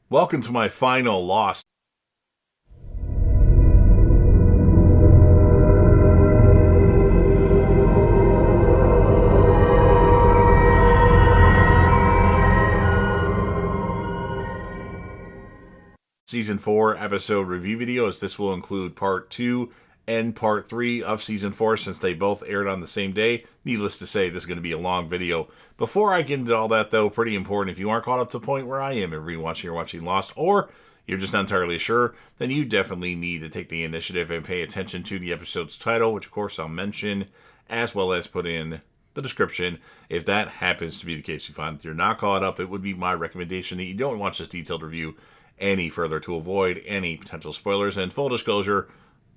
Welcome to my final Lost. Season 4 episode review videos. This will include part 2 and part 3 of Season 4 since they both aired on the same day. Needless to say, this is going to be a long video. Before I get into all that, though, pretty important, if you aren't caught up to the point where I am in rewatching or watching Lost, or you're just not entirely sure, then you definitely need to take the initiative and pay attention to the episode's title, which of course I'll mention, as well as put in the description. If that happens to be the case, you find that you're not caught up, it would be my recommendation that you don't watch this detailed review any further to avoid any potential spoilers. And full disclosure,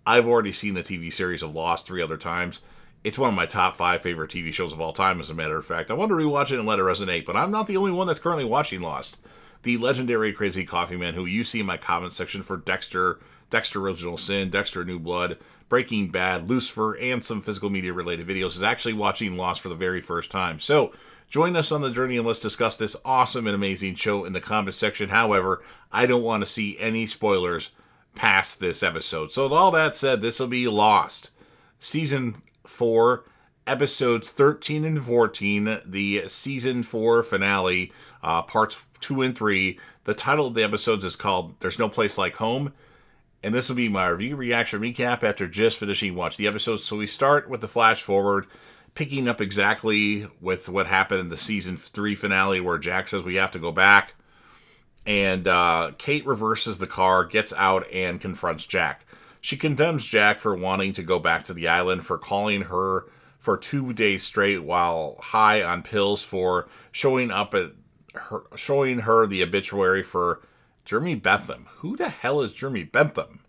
I've already seen the TV series of Lost 3 other times. It's one of my top 5 favorite TV shows of all time, as a matter of fact. I want to rewatch it and let it resonate, but I'm not the only one that's currently watching Lost. The legendary Crazy Coffee Man, who you see in my comment section for Dexter, Dexter Original Sin, Dexter New Blood, Breaking Bad, Lucifer, and some physical media related videos, is actually watching Lost for the very first time. So join us on the journey and let's discuss this awesome and amazing show in the comment section. However, I don't want to see any spoilers past this episode. So with all that said, this will be Lost. Season 4, episodes 13 and 14, the Season 4 finale, parts 2 and 3. The title of the episodes is called There's No Place Like Home. And this will be my review, reaction, recap after just finishing watching the episodes. So we start with the flash forward, picking up exactly with what happened in the Season 3 finale, where Jack says we have to go back. And Kate reverses the car, gets out, and confronts Jack. She condemns Jack for wanting to go back to the island, for calling her for 2 days straight while high on pills, for showing her the obituary for Jeremy Bentham. Who the hell is Jeremy Bentham?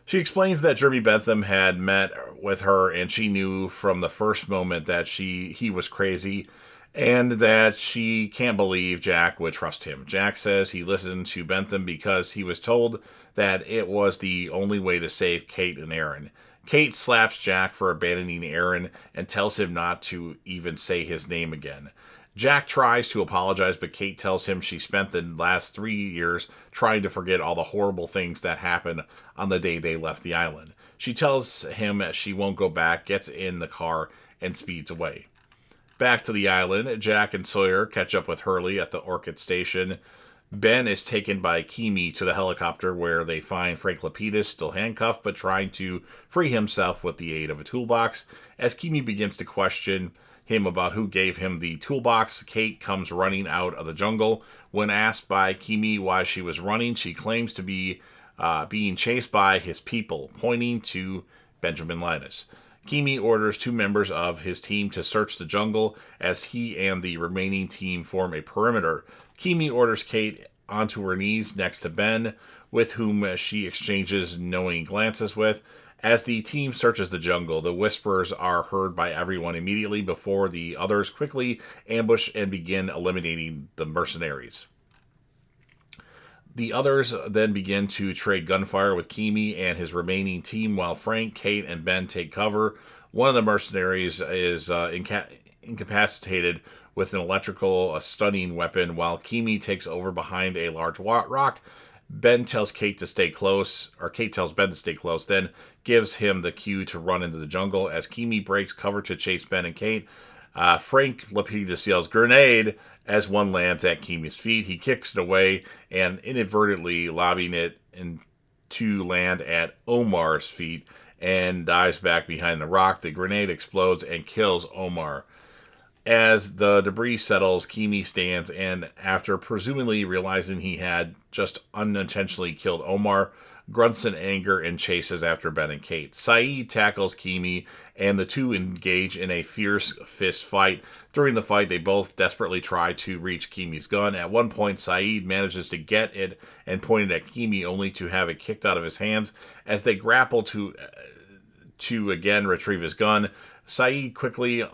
She explains that Jeremy Bentham had met with her and she knew from the first moment that he was crazy and that she can't believe Jack would trust him. Jack says he listened to Bentham because he was told that it was the only way to save Kate and Aaron. Kate slaps Jack for abandoning Aaron and tells him not to even say his name again. Jack tries to apologize, but Kate tells him she spent the last 3 years trying to forget all the horrible things that happened on the day they left the island. She tells him she won't go back, gets in the car, and speeds away. Back to the island, Jack and Sawyer catch up with Hurley at the Orchid Station. Ben is taken by Kimi to the helicopter where they find Frank Lapidus still handcuffed but trying to free himself with the aid of a toolbox. As Kimi begins to question him about who gave him the toolbox, Kate comes running out of the jungle. When asked by Kimi why she was running, she claims to be being chased by his people, pointing to Benjamin Linus. Kimi orders 2 members of his team to search the jungle as he and the remaining team form a perimeter. Kimi orders Kate onto her knees next to Ben, with whom she exchanges knowing glances with. As the team searches the jungle, the whispers are heard by everyone immediately before the others quickly ambush and begin eliminating the mercenaries. The others then begin to trade gunfire with Kimi and his remaining team while Frank, Kate, and Ben take cover. One of the mercenaries is incapacitated with an electrical stunning weapon while Kimi takes over behind a large rock. Ben tells Kate to stay close, or Kate tells Ben to stay close, then gives him the cue to run into the jungle. As Kimi breaks cover to chase Ben and Kate, Frank Lapidus yells "grenade" as one lands at Kimi's feet. He kicks it away and inadvertently lobbing it to land at Omar's feet and dives back behind the rock. The grenade explodes and kills Omar. As the debris settles, Kimi stands and, after presumably realizing he had just unintentionally killed Omar, grunts in anger and chases after Ben and Kate. Saeed tackles Kimi, and the two engage in a fierce fist fight. During the fight, they both desperately try to reach Kimi's gun. At one point, Saeed manages to get it and point it at Kimi, only to have it kicked out of his hands. As they grapple to again retrieve his gun, Saeed quickly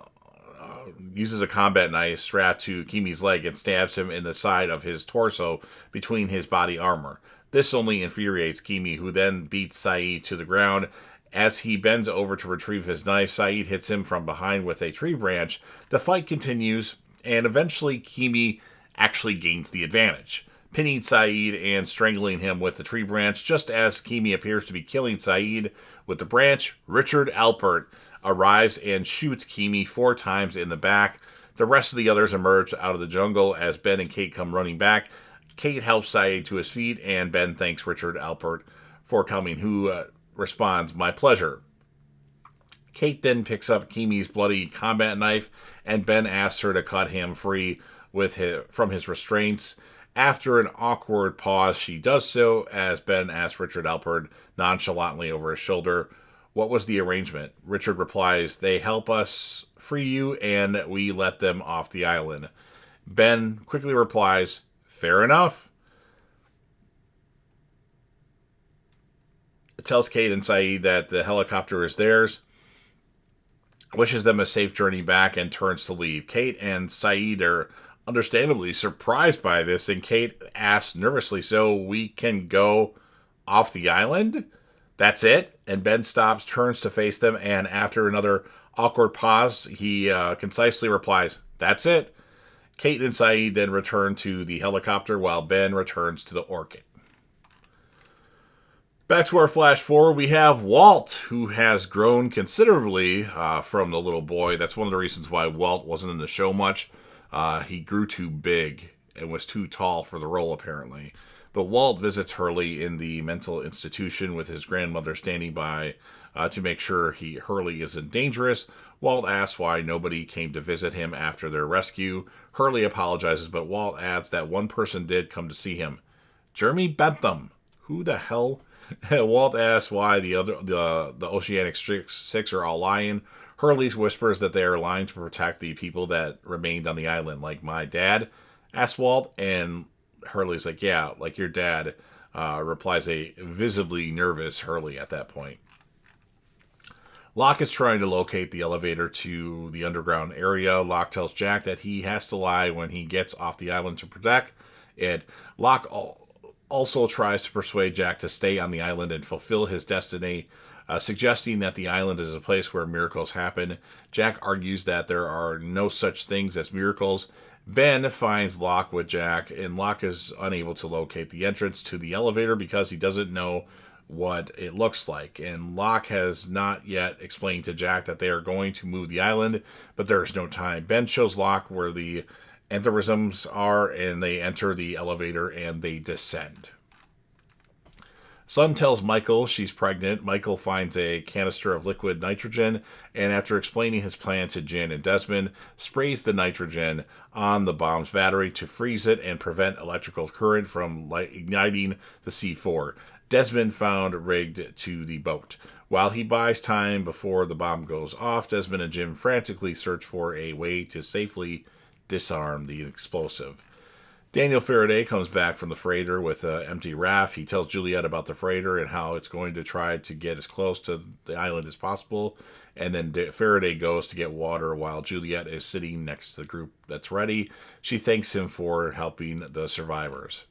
uses a combat knife strapped to Kimi's leg and stabs him in the side of his torso between his body armor. This only infuriates Kimi, who then beats Saeed to the ground. As he bends over to retrieve his knife, Saeed hits him from behind with a tree branch. The fight continues, and eventually Kimi actually gains the advantage. pinning Saeed and strangling him with the tree branch. Just as Kimi appears to be killing Saeed with the branch, Richard Alpert arrives and shoots Kimi 4 times in the back. The rest of the others emerge out of the jungle as Ben and Kate come running back. Kate helps Saeed to his feet, and Ben thanks Richard Alpert for coming, who responds, "My pleasure." Kate then picks up Kimi's bloody combat knife, and Ben asks her to cut him free from his restraints. After an awkward pause, she does so, as Ben asks Richard Alpert nonchalantly over his shoulder, "What was the arrangement?" Richard replies, "They help us free you, and we let them off the island." Ben quickly replies, "Fair enough." It tells Kate and Saeed that the helicopter is theirs, wishes them a safe journey back, and turns to leave. Kate and Saeed are understandably surprised by this, and Kate asks nervously, "So we can go off the island? That's it?" And Ben stops, turns to face them, and after another awkward pause, he concisely replies, "That's it." Kate and Saeed then return to the helicopter while Ben returns to the Orchid. Back to our flash forward, we have Walt, who has grown considerably from the little boy. That's one of the reasons why Walt wasn't in the show much. He grew too big and was too tall for the role, apparently. But Walt visits Hurley in the mental institution with his grandmother standing by to make sure Hurley isn't dangerous. Walt asks why nobody came to visit him after their rescue. Hurley apologizes, but Walt adds that one person did come to see him. Jeremy Bentham. Who the hell? Walt asks why the Oceanic Six are all lying. Hurley whispers that they are lying to protect the people that remained on the island, like my dad, asks Walt, and Hurley's like, "Yeah, like your dad," replies a visibly nervous Hurley at that point. Locke is trying to locate the elevator to the underground area. Locke tells Jack that he has to lie when he gets off the island to protect it. Locke also tries to persuade Jack to stay on the island and fulfill his destiny, suggesting that the island is a place where miracles happen. Jack argues that there are no such things as miracles. Ben finds Locke with Jack, and Locke is unable to locate the entrance to the elevator because he doesn't know what it looks like. And Locke has not yet explained to Jack that they are going to move the island, but there is no time. Ben shows Locke where the aneurysms are, and they enter the elevator and they descend. Sun tells Michael she's pregnant. Michael finds a canister of liquid nitrogen, and after explaining his plan to Jin and Desmond, sprays the nitrogen on the bomb's battery to freeze it and prevent electrical current from igniting the C4. Desmond found rigged to the boat. While he buys time before the bomb goes off, Desmond and Jim frantically search for a way to safely disarm the explosive. Daniel Faraday comes back from the freighter with an empty raft. He tells Juliet about the freighter and how it's going to try to get as close to the island as possible. And then Faraday goes to get water while Juliet is sitting next to the group that's ready. She thanks him for helping the survivors.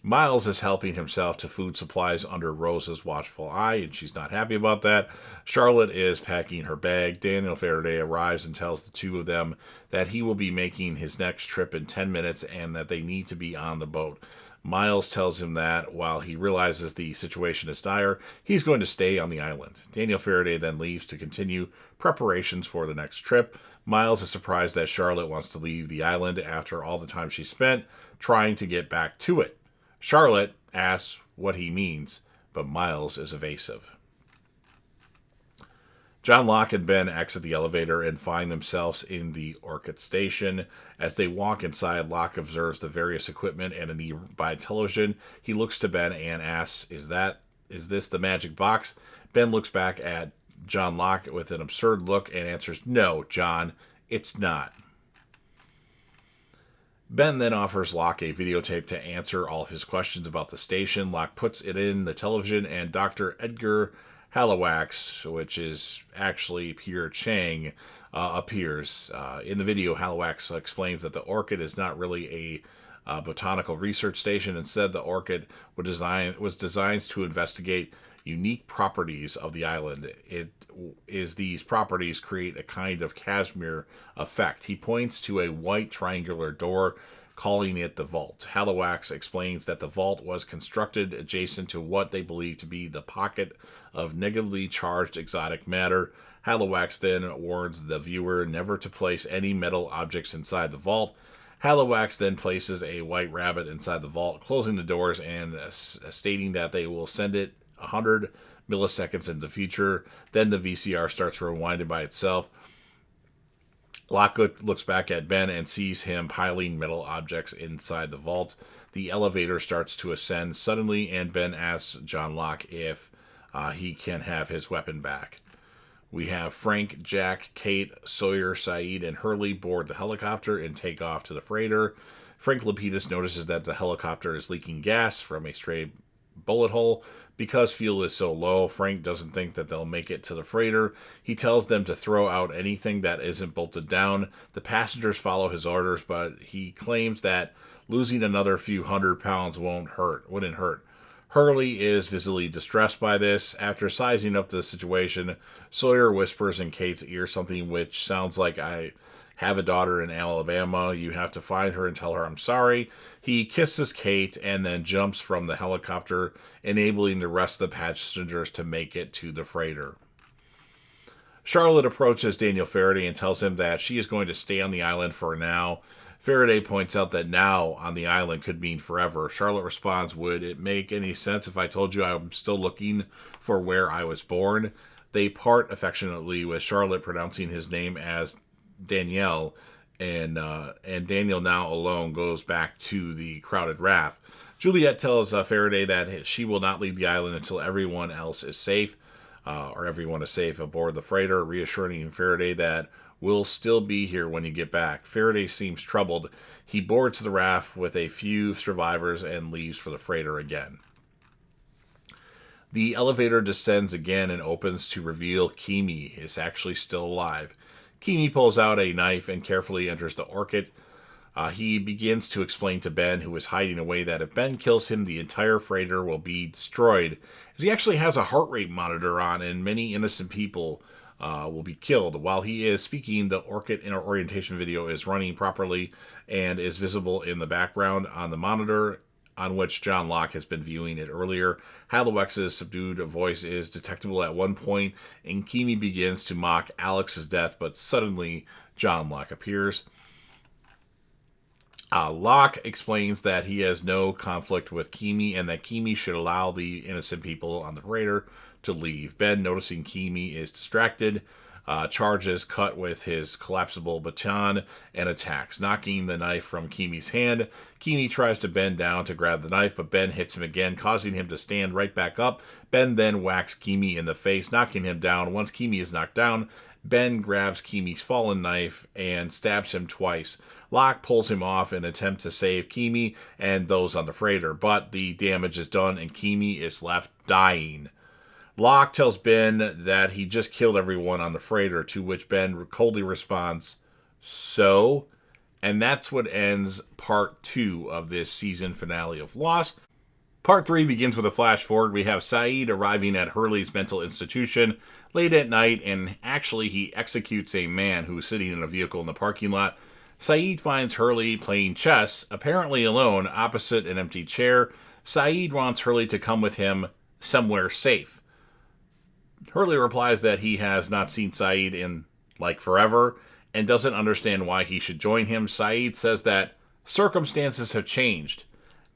Miles is helping himself to food supplies under Rose's watchful eye, and she's not happy about that. Charlotte is packing her bag. Daniel Faraday arrives and tells the two of them that he will be making his next trip in 10 minutes and that they need to be on the boat. Miles tells him that while he realizes the situation is dire, he's going to stay on the island. Daniel Faraday then leaves to continue preparations for the next trip. Miles is surprised that Charlotte wants to leave the island after all the time she spent trying to get back to it. Charlotte asks what he means, but Miles is evasive. John Locke and Ben exit the elevator and find themselves in the Orchid Station. As they walk inside, Locke observes the various equipment and a nearby television. He looks to Ben and asks, Is this the magic box? Ben looks back at John Locke with an absurd look and answers, "No, John, it's not." Ben then offers Locke a videotape to answer all of his questions about the station. Locke puts it in the television, and Dr. Edgar Halifax, which is actually Pierre Chang, appears. In the video, Halifax explains that the Orchid is not really a botanical research station. Instead, the Orchid was designed to investigate unique properties of the island. These properties create a kind of Casimir effect. He points to a white triangular door calling it the vault. Halifax explains that the vault was constructed adjacent to what they believe to be the pocket of negatively charged exotic matter. Halifax then warns the viewer never to place any metal objects inside the vault. Halifax then places a white rabbit inside the vault, closing the doors and stating that they will send it 100 milliseconds in the future. Then the VCR starts rewinding by itself. Lockwood looks back at Ben and sees him piling metal objects inside the vault. The elevator starts to ascend suddenly, and Ben asks John Locke if he can have his weapon back. We have Frank, Jack, Kate, Sawyer, Saeed, and Hurley board the helicopter and take off to the freighter. Frank Lapidus notices that the helicopter is leaking gas from a stray bullet hole. Because fuel is so low, Frank doesn't think that they'll make it to the freighter. He tells them to throw out anything that isn't bolted down. The passengers follow his orders, but he claims that losing another few hundred pounds wouldn't hurt. Hurley is visibly distressed by this. After sizing up the situation, Sawyer whispers in Kate's ear something which sounds like, "I have a daughter in Alabama. You have to find her and tell her I'm sorry." He kisses Kate and then jumps from the helicopter, enabling the rest of the passengers to make it to the freighter. Charlotte approaches Daniel Faraday and tells him that she is going to stay on the island for now. Faraday points out that now on the island could mean forever. Charlotte responds, "Would it make any sense if I told you I'm still looking for where I was born?" They part affectionately, with Charlotte pronouncing his name as Danielle, and Daniel, now alone, goes back to the crowded raft. Juliet tells Faraday that she will not leave the island until everyone else is safe, or everyone is safe aboard the freighter, reassuring Faraday that we'll still be here when you get back. Faraday seems troubled. He boards the raft with a few survivors and leaves for the freighter again. The elevator descends again and opens to reveal Kimi is actually still alive. Kimi pulls out a knife and carefully enters the Orchid. He begins to explain to Ben, who is hiding away, that if Ben kills him, the entire freighter will be destroyed, as he actually has a heart rate monitor on and many innocent people will be killed. While he is speaking, the Orchid orientation video is running properly and is visible in the background on the monitor on which John Locke has been viewing it earlier. Halifax's subdued voice is detectable at one point, and Kimi begins to mock Alex's death, but suddenly John Locke appears. Locke explains that he has no conflict with Kimi and that Kimi should allow the innocent people on the freighter to leave. Ben, noticing Kimi is distracted, charges cut with his collapsible baton and attacks, knocking the knife from Kimi's hand. Kimi tries to bend down to grab the knife, but Ben hits him again, causing him to stand right back up. Ben then whacks Kimi in the face, knocking him down. Once Kimi is knocked down, Ben grabs Kimi's fallen knife and stabs him twice. Locke pulls him off in an attempt to save Kimi and those on the freighter, but the damage is done and Kimi is left dying. Locke tells Ben that he just killed everyone on the freighter, to which Ben coldly responds, "So?" And that's what ends part 2 of this season finale of Lost. Part 3 begins with a flash forward. We have Saeed arriving at Hurley's mental institution late at night, and actually he executes a man who is sitting in a vehicle in the parking lot. Saeed finds Hurley playing chess, apparently alone, opposite an empty chair. Saeed wants Hurley to come with him somewhere safe. Hurley replies that he has not seen Saeed in, forever, and doesn't understand why he should join him. Saeed says that circumstances have changed.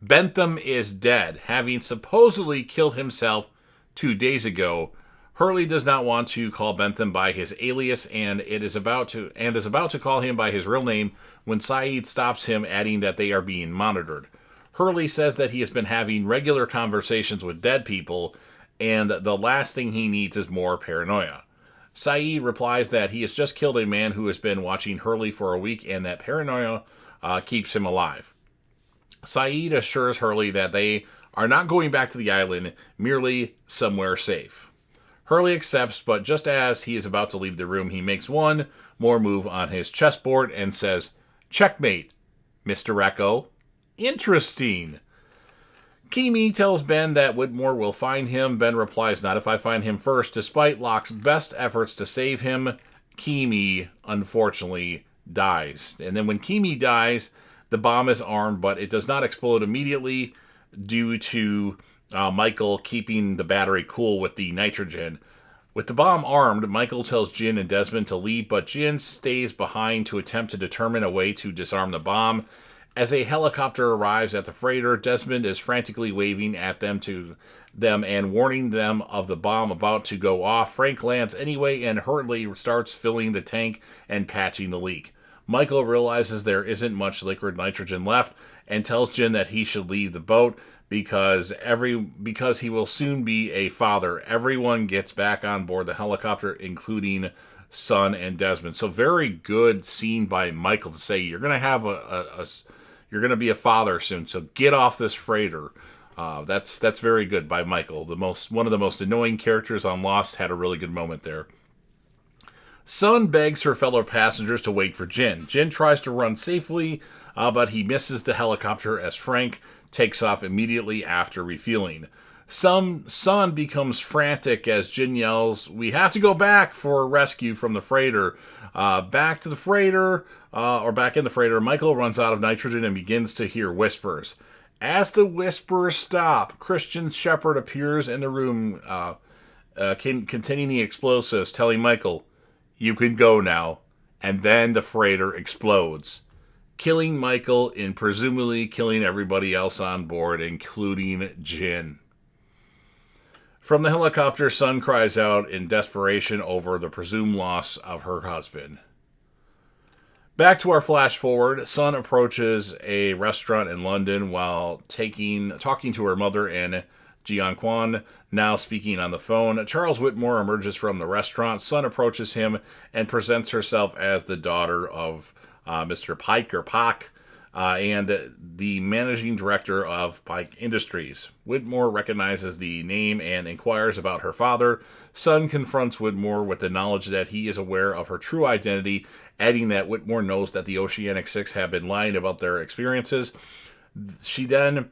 Bentham is dead, having supposedly killed himself 2 days ago. Hurley does not want to call Bentham by his alias and is about to call him by his real name when Saeed stops him, adding that they are being monitored. Hurley says that he has been having regular conversations with dead people, and the last thing he needs is more paranoia. Saeed replies that he has just killed a man who has been watching Hurley for a week and that paranoia keeps him alive. Saeed assures Hurley that they are not going back to the island, merely somewhere safe. Hurley accepts, but just as he is about to leave the room, he makes one more move on his chessboard and says, "Checkmate, Mr. Echo." Interesting. Kimi tells Ben that Whitmore will find him. Ben replies, "Not if I find him first." Despite Locke's best efforts to save him, Kimi, unfortunately, dies. And then when Kimi dies, The bomb is armed, but it does not explode immediately due to Michael keeping the battery cool with the nitrogen. With the bomb armed, Michael tells Jin and Desmond to leave, but Jin stays behind to attempt to determine a way to disarm the bomb. As a helicopter arrives at the freighter, Desmond is frantically waving at them and warning them of the bomb about to go off. Frank lands anyway and hurriedly starts filling the tank and patching the leak. Michael realizes there isn't much liquid nitrogen left and tells Jin that he should leave the boat because he will soon be a father. Everyone gets back on board the helicopter, including Sun and Desmond. So very good scene by Michael to say you're going to have you're going to be a father soon. So get off this freighter. That's very good by Michael. One of the most annoying characters on Lost had a really good moment there. Sun begs her fellow passengers to wait for Jin. Jin tries to run safely, but he misses the helicopter as Frank takes off immediately after refueling. Sun becomes frantic as Jin yells, "We have to go back for rescue from the freighter." Back in the freighter, Michael runs out of nitrogen and begins to hear whispers. As the whispers stop, Christian Shepherd appears in the room containing the explosives, telling Michael, "You can go now." And then the freighter explodes, killing Michael and presumably killing everybody else on board, including Jin. From the helicopter, Sun cries out in desperation over the presumed loss of her husband. Back to our flash forward, Sun approaches a restaurant in London while talking to her mother and Jian Quan, now speaking on the phone. Charles Whitmore emerges from the restaurant. Sun approaches him and presents herself as the daughter of Mr. Pike or Pak, and the managing director of Pike Industries. Whitmore recognizes the name and inquires about her father. Sun confronts Whitmore with the knowledge that he is aware of her true identity, adding that Whitmore knows that the Oceanic Six have been lying about their experiences. She then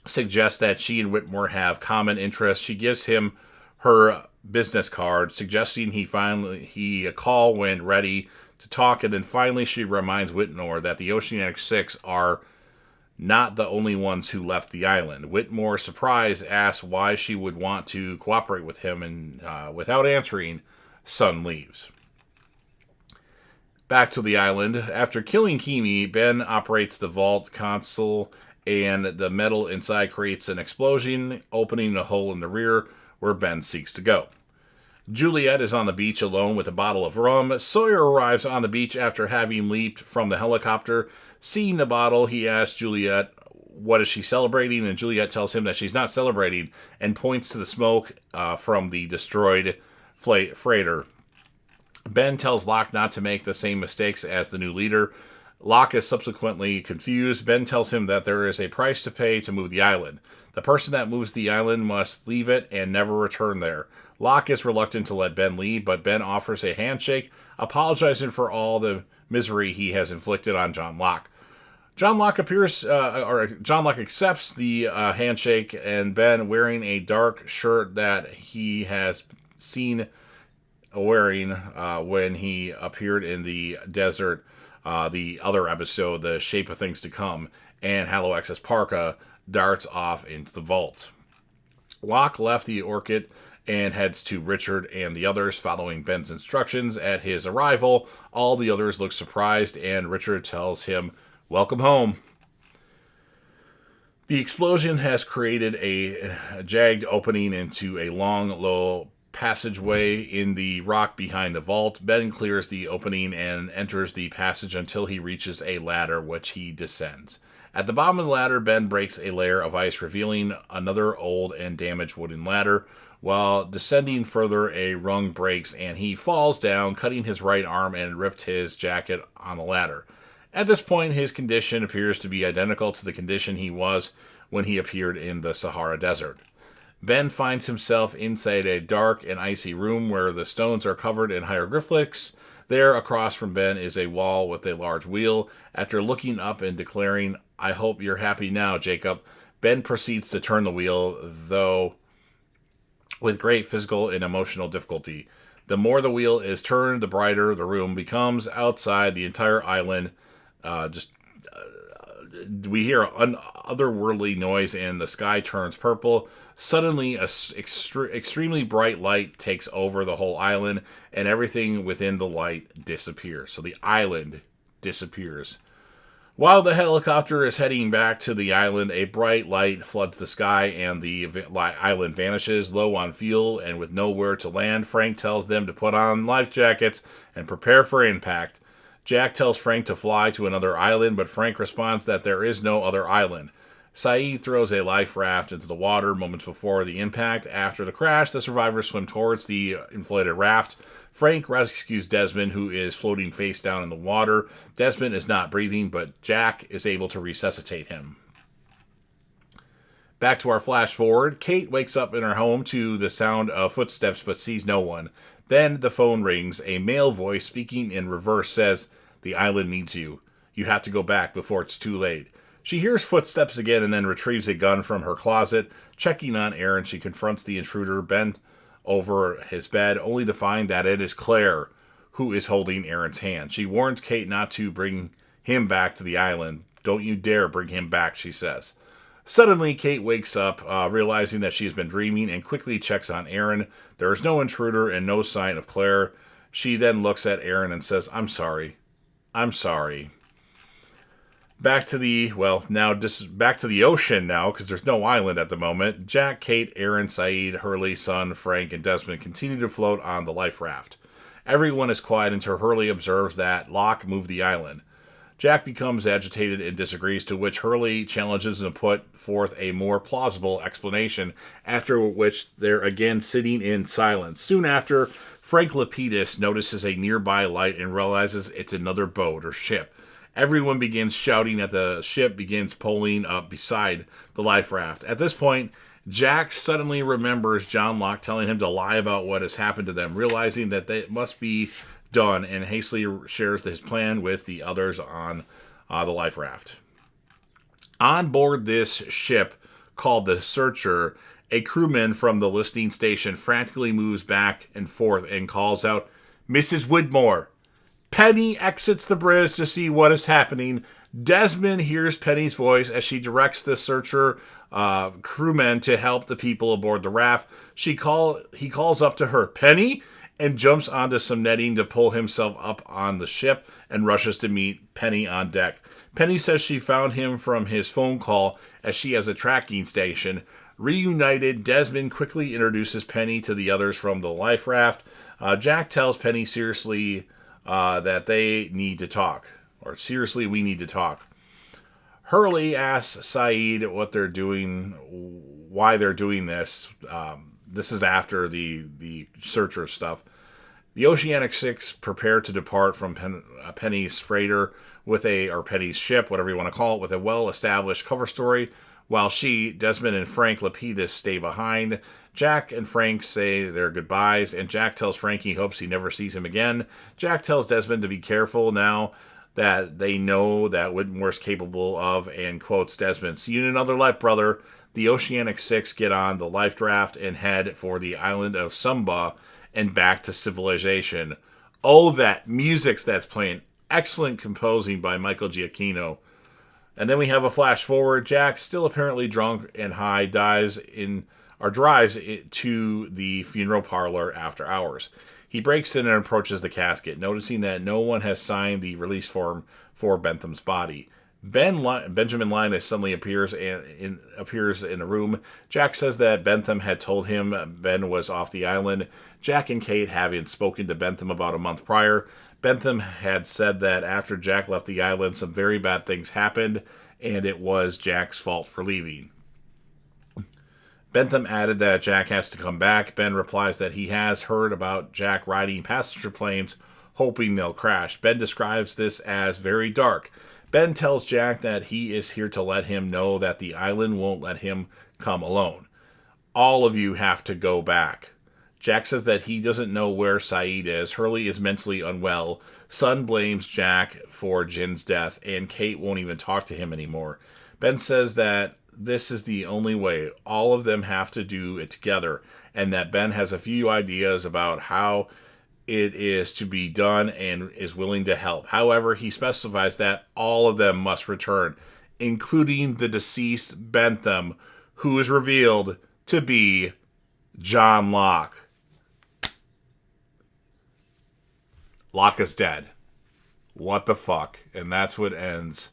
suggests that she and Whitmore have common interests. She gives him her business card, suggesting he call when ready to talk, and then finally she reminds Whitmore that the Oceanic Six are not the only ones who left the island. Whitmore, surprised, asks why she would want to cooperate with him, and without answering, Sun leaves. Back to the island. After killing Kimi, Ben operates the vault console, and the metal inside creates an explosion, opening a hole in the rear where Ben seeks to go. Juliet is on the beach alone with a bottle of rum. Sawyer arrives on the beach after having leaped from the helicopter. Seeing the bottle, he asks Juliet what is she celebrating, and Juliet tells him that she's not celebrating and points to the smoke from the destroyed freighter. Ben tells Locke not to make the same mistakes as the new leader. Locke is subsequently confused. Ben tells him that there is a price to pay to move the island. The person that moves the island must leave it and never return there. Locke is reluctant to let Ben leave, but Ben offers a handshake, apologizing for all the misery he has inflicted on John Locke. John Locke accepts the handshake, and Ben, wearing a dark shirt that he has seen wearing when he appeared in the desert, the other episode, The Shape of Things to Come, and Halo-X's parka, darts off into the vault. Locke left the Orchid and heads to Richard and the others, following Ben's instructions. At his arrival, all the others look surprised, and Richard tells him, "Welcome home." The explosion has created a jagged opening into a long, low passageway in the rock behind the vault. Ben clears the opening and enters the passage until he reaches a ladder, which he descends. At the bottom of the ladder, Ben breaks a layer of ice, revealing another old and damaged wooden ladder. While descending further, a rung breaks and he falls down, cutting his right arm and ripped his jacket on the ladder. At this point, his condition appears to be identical to the condition he was when he appeared in the Sahara Desert. Ben finds himself inside a dark and icy room where the stones are covered in hieroglyphics. There, across from Ben, is a wall with a large wheel. After looking up and declaring, "I hope you're happy now, Jacob," Ben proceeds to turn the wheel, though with great physical and emotional difficulty. The more the wheel is turned, the brighter the room becomes. Outside, the entire island we hear an otherworldly noise and the sky turns purple. Suddenly, extremely bright light takes over the whole island, and everything within the light disappears. So the island disappears. While the helicopter is heading back to the island, a bright light floods the sky and the island vanishes. Low on fuel and with nowhere to land, Frank tells them to put on life jackets and prepare for impact. Jack tells Frank to fly to another island, but Frank responds that there is no other island. Saeed throws a life raft into the water moments before the impact. After the crash, the survivors swim towards the inflated raft. Frank rescues Desmond, who is floating face down in the water. Desmond is not breathing, but Jack is able to resuscitate him. Back to our flash forward. Kate wakes up in her home to the sound of footsteps but sees no one. Then the phone rings. A male voice speaking in reverse says, "The island needs you. You have to go back before it's too late." She hears footsteps again and then retrieves a gun from her closet. Checking on Aaron, she confronts the intruder bent over his bed, only to find that it is Claire who is holding Aaron's hand. She warns Kate not to bring him back to the island. "Don't you dare bring him back," she says. Suddenly, Kate wakes up, realizing that she has been dreaming, and quickly checks on Aaron. There is no intruder and no sign of Claire. She then looks at Aaron and says, "I'm sorry. I'm sorry." Back to the ocean now, because there's no island at the moment. Jack, Kate, Aaron, Saeed, Hurley, Son, Frank, and Desmond continue to float on the life raft. Everyone is quiet until Hurley observes that Locke moved the island. Jack becomes agitated and disagrees, to which Hurley challenges him to put forth a more plausible explanation, after which they're again sitting in silence. Soon after, Frank Lapidus notices a nearby light and realizes it's another boat or ship. Everyone begins shouting as the ship begins pulling up beside the life raft. At this point, Jack suddenly remembers John Locke telling him to lie about what has happened to them, realizing that it must be done, and hastily shares his plan with the others on the life raft. On board this ship, called the Searcher, a crewman from the listening station frantically moves back and forth and calls out, "Mrs. Widmore!" Penny exits the bridge to see what is happening. Desmond hears Penny's voice as she directs the Searcher crewmen to help the people aboard the raft. He calls up to her, "Penny?" and jumps onto some netting to pull himself up on the ship and rushes to meet Penny on deck. Penny says she found him from his phone call, as she has a tracking station. Reunited, Desmond quickly introduces Penny to the others from the life raft. Jack tells Penny seriously that they need to talk, or seriously, we need to talk. Hurley asks Saeed what they're doing, why they're doing this. This is after the Searcher stuff. The Oceanic Six prepare to depart from Penny's freighter or Penny's ship, whatever you want to call it, with a well-established cover story, while she, Desmond, and Frank Lapidus stay behind. Jack and Frank say their goodbyes, and Jack tells Frank he hopes he never sees him again. Jack tells Desmond to be careful now that they know that Widmore's capable of, and quotes Desmond, "See you in another life, brother." The Oceanic Six get on the life draft and head for the island of Sumba and back to civilization. Oh, that music that's playing. Excellent composing by Michael Giacchino. And then we have a flash forward. Jack, still apparently drunk and high, drives to the funeral parlor after hours. He breaks in and approaches the casket, noticing that no one has signed the release form for Bentham's body. Benjamin Linus suddenly appears in the room. Jack says that Bentham had told him Ben was off the island. Jack and Kate having spoken to Bentham about a month prior. Bentham had said that after Jack left the island, some very bad things happened, and it was Jack's fault for leaving. Bentham added that Jack has to come back. Ben replies that he has heard about Jack riding passenger planes, hoping they'll crash. Ben describes this as very dark. Ben tells Jack that he is here to let him know that the island won't let him come alone. All of you have to go back. Jack says that he doesn't know where Saeed is. Hurley is mentally unwell. Son blames Jack for Jin's death, and Kate won't even talk to him anymore. Ben says that this is the only way. All of them have to do it together, and that Ben has a few ideas about how it is to be done and is willing to help. However, he specifies that all of them must return. including the deceased Bentham, who is revealed to be John Locke. Locke is dead. What the fuck? And that's what ends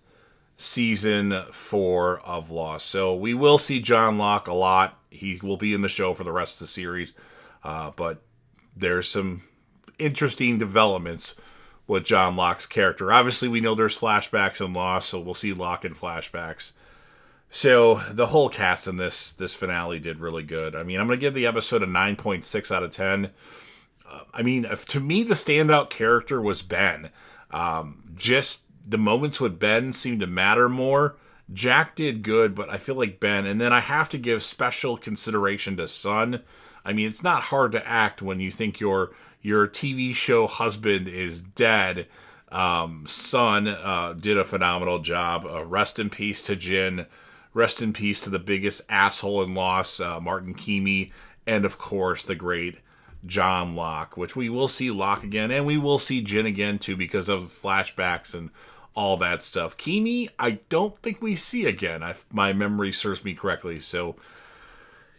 season 4 of Lost. So we will see John Locke a lot. He will be in the show for the rest of the series. But there's some interesting developments with John Locke's character. Obviously, we know there's flashbacks in Lost, so we'll see Locke in flashbacks. So the whole cast in this finale did really good. I mean, I'm going to give the episode a 9.6 out of 10. I mean, to me, the standout character was Ben. Just the moments with Ben seemed to matter more. Jack did good, but I feel like Ben. And then I have to give special consideration to Sun. I mean, it's not hard to act when you think your TV show husband is dead. Sun did a phenomenal job. Rest in peace to Jin. Rest in peace to the biggest asshole in Lost, Martin Keamy. And, of course, the great John Locke, which we will see Locke again, and we will see Jin again too because of flashbacks and all that stuff. Keamy, I don't think we see again, if my memory serves me correctly. So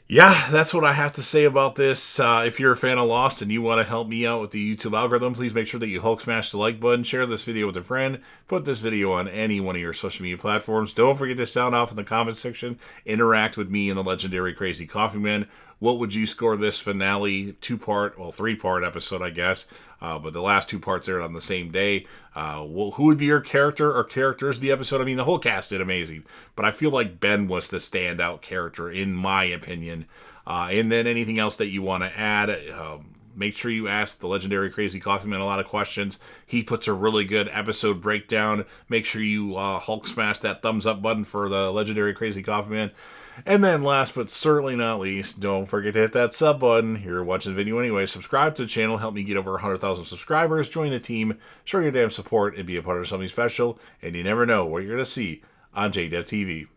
yeah, that's what I have to say about this. If you're a fan of Lost and you want to help me out with the YouTube algorithm, please make sure that you Hulk smash the like button, share this video with a friend, put this video on any one of your social media platforms. Don't forget to sound off in the comment section, interact with me and the legendary Crazy Coffee Man. What would you score this finale 3-part episode, I guess, but the last 2 parts aired on the same day. Who would be your character or characters of the episode? I mean, the whole cast did amazing, but I feel like Ben was the standout character, in my opinion. And then anything else that you want to add, make sure you ask the legendary Crazy Coffee Man a lot of questions. He puts a really good episode breakdown. Make sure you Hulk smash that thumbs up button for the legendary Crazy Coffee Man. And then last but certainly not least, don't forget to hit that sub button. You're watching the video anyway. Subscribe to the channel. Help me get over 100,000 subscribers. Join the team. Show your damn support and be a part of something special. And you never know what you're going to see on JDev TV.